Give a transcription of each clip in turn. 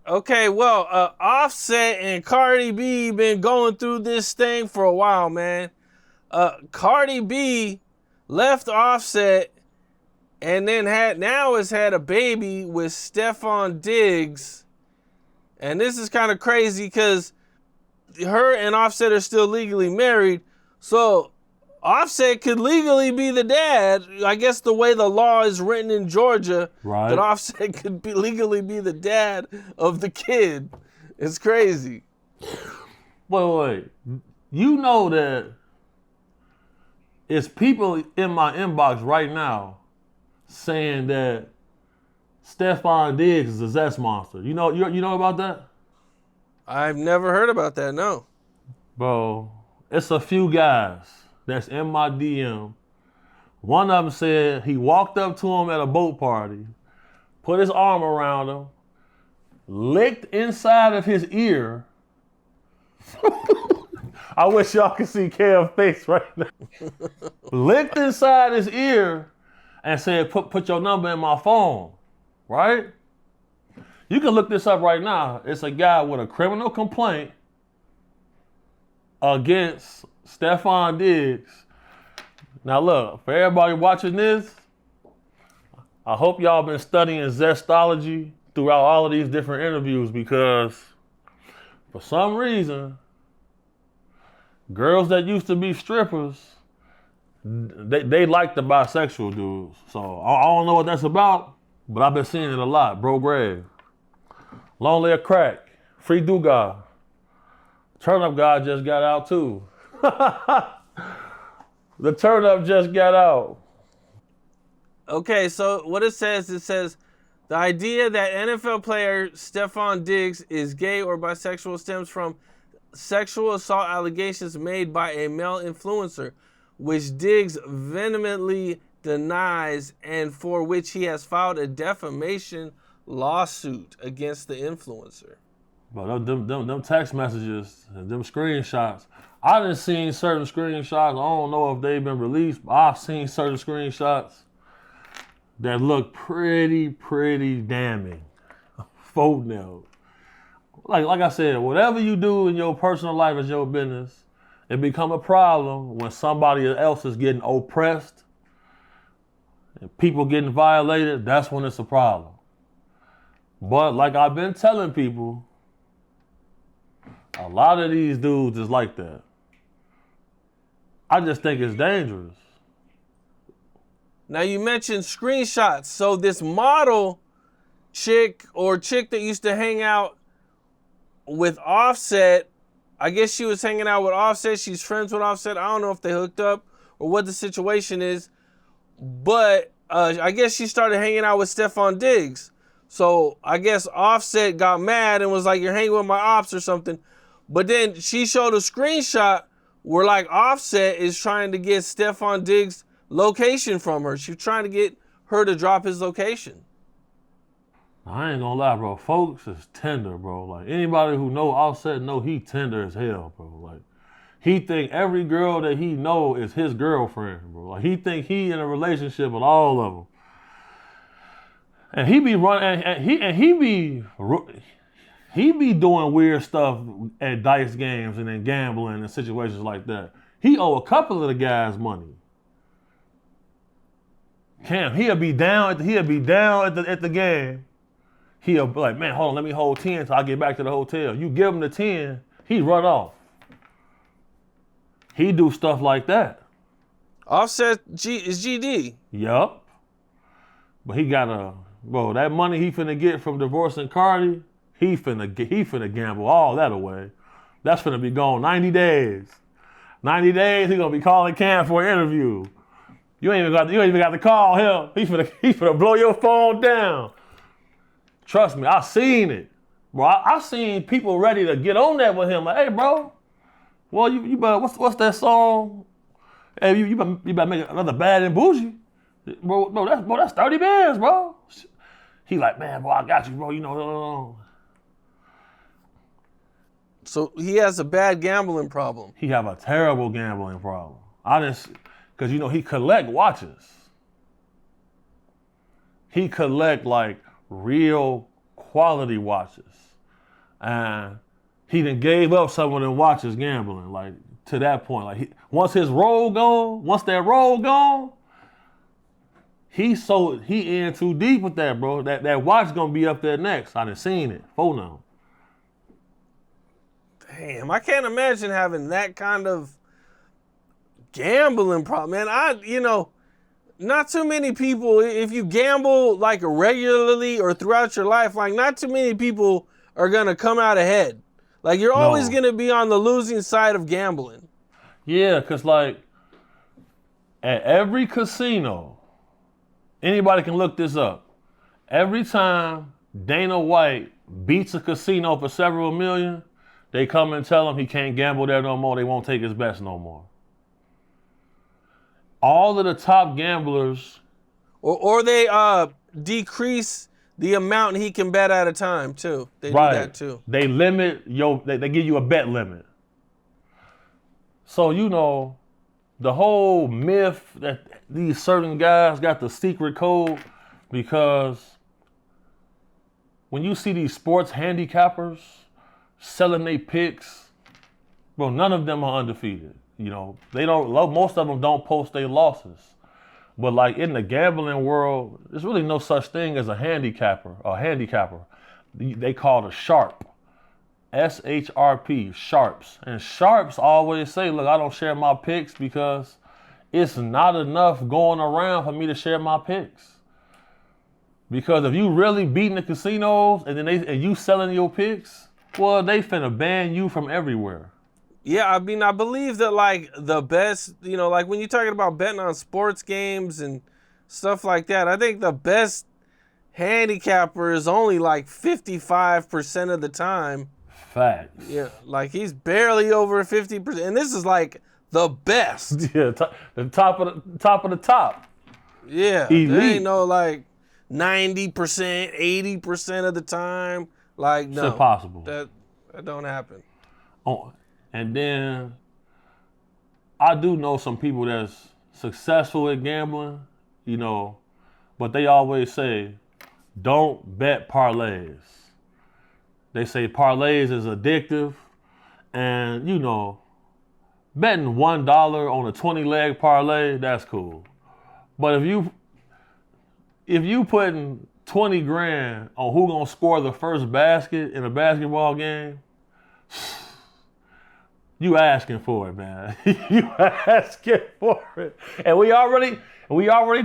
Okay, well, Offset and Cardi B been going through this thing for a while, man. Cardi B left Offset and then has had a baby with Stefon Diggs. And this is kind of crazy because her and Offset are still legally married. So Offset could legally be the dad. I guess the way the law is written in Georgia, Right. that Offset could legally be the dad of the kid. It's crazy. Wait. You know that it's people in my inbox right now saying that Stefon Diggs is a Zest monster. You know about that? I've never heard about that, no. Bro, it's a few guys that's in my DM. One of them said he walked up to him at a boat party, put his arm around him, licked inside of his ear. I wish y'all could see Kev's face right now. Licked inside his ear and said, put your number in my phone, right? You can look this up right now. It's a guy with a criminal complaint against Stefon Diggs. Now look, for everybody watching this, I hope y'all been studying Zestology throughout all of these different interviews because for some reason, girls that used to be strippers, they like the bisexual dudes. So I don't know what that's about, but I've been seeing it a lot. Bro Grave, Lonely a Crack, Free Dugas. Turn Up guy just got out too. The Turn Up just got out. Okay, so what it says, the idea that NFL player Stefon Diggs is gay or bisexual stems from sexual assault allegations made by a male influencer, which Diggs vehemently denies and for which he has filed a defamation lawsuit against the influencer. But them text messages and them screenshots, I done seen certain screenshots. I don't know if they've been released, but I've seen certain screenshots that look pretty damning. Folk now. Like I said, whatever you do in your personal life is your business. It become a problem when somebody else is getting oppressed and people getting violated. That's when it's a problem. But like I've been telling people, a lot of these dudes is like that. I just think it's dangerous. Now you mentioned screenshots. So this model chick that used to hang out with Offset, I guess she was hanging out with Offset. She's friends with Offset. I don't know if they hooked up or what the situation is. But I guess she started hanging out with Stefon Diggs. So I guess Offset got mad and was like, you're hanging with my ops or something. But then she showed a screenshot where like Offset is trying to get Stefon Diggs' location from her. She's trying to get her to drop his location. I ain't gonna lie, bro. Folks is tender, bro. Like anybody who know Offset know he tender as hell, bro. Like he think every girl that he know is his girlfriend, bro. Like he think he in a relationship with all of them. And he be running, and he be doing weird stuff at dice games and then gambling and situations like that. He owe a couple of the guys money. Cam, he'll be down at the game. He'll be like, man, hold on, let me hold 10 till I get back to the hotel. You give him the 10, he run off. He do stuff like that. Offset is GD. Yup. But he got that money he finna get from divorcing Cardi, he finna gamble all that away. That's finna be gone 90 days. 90 days, he gonna be calling Cam for an interview. You ain't even got to call him. He finna blow your phone down. Trust me, I seen it. Bro, I seen people ready to get on that with him. Like, hey, bro, well, you better, what's that song? Hey, you better make another Bad and Bougie. Bro, that's 30 bands, bro. He like, man, bro, I got you, bro. You know. So he has a bad gambling problem. He have a terrible gambling problem. Because, he collect watches. He collect, like, real quality watches. And he done gave up some of them watches gambling, like to that point. Like once that roll gone, he in too deep with that, bro. That watch gonna be up there next. I done seen it. Phone now. Damn, I can't imagine having that kind of gambling problem, man. Not too many people, if you gamble like regularly or throughout your life, like not too many people are gonna come out ahead. Like you're always gonna be on the losing side of gambling. Yeah, cause like at every casino, anybody can look this up. Every time Dana White beats a casino for several million, they come and tell him he can't gamble there no more. They won't take his bets no more. All of the top gamblers, or they decrease the amount he can bet at a time too. They do that too. They limit they give you a bet limit. So the whole myth that these certain guys got the secret code, because when you see these sports handicappers selling their picks, bro, none of them are undefeated. Most of them don't post their losses. But like in the gambling world, there's really no such thing as a handicapper. They call it a sharp. SHRP, sharps. And sharps always say, look, I don't share my picks because it's not enough going around for me to share my picks. Because if you really beating the casinos and you selling your picks, well, they finna ban you from everywhere. Yeah, I mean, I believe that like the best, like when you're talking about betting on sports games and stuff like that, I think the best handicapper is only like 55% of the time. Facts. Yeah, like he's barely over 50%, and this is like the best. Yeah, the top of the top. Yeah, elite. There ain't no like 90%, 80% of the time. Like no, it's impossible. That don't happen. Oh, and then I do know some people that's successful at gambling, but they always say, don't bet parlays. They say parlays is addictive, and betting $1 on a 20-leg parlay, that's cool. But if you putting 20 grand on who gonna score the first basket in a basketball game, you asking for it, man. You asking for it. And we already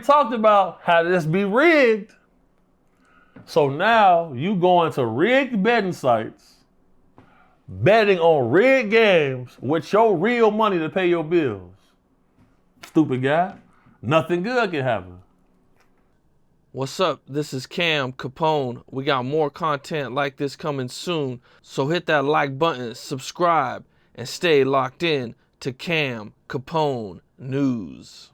talked about how this be rigged. So now you going to rigged betting sites, betting on rigged games with your real money to pay your bills. Stupid guy. Nothing good can happen. What's up? This is Cam Capone. We got more content like this coming soon. So hit that like button, subscribe, and stay locked in to Cam Capone News.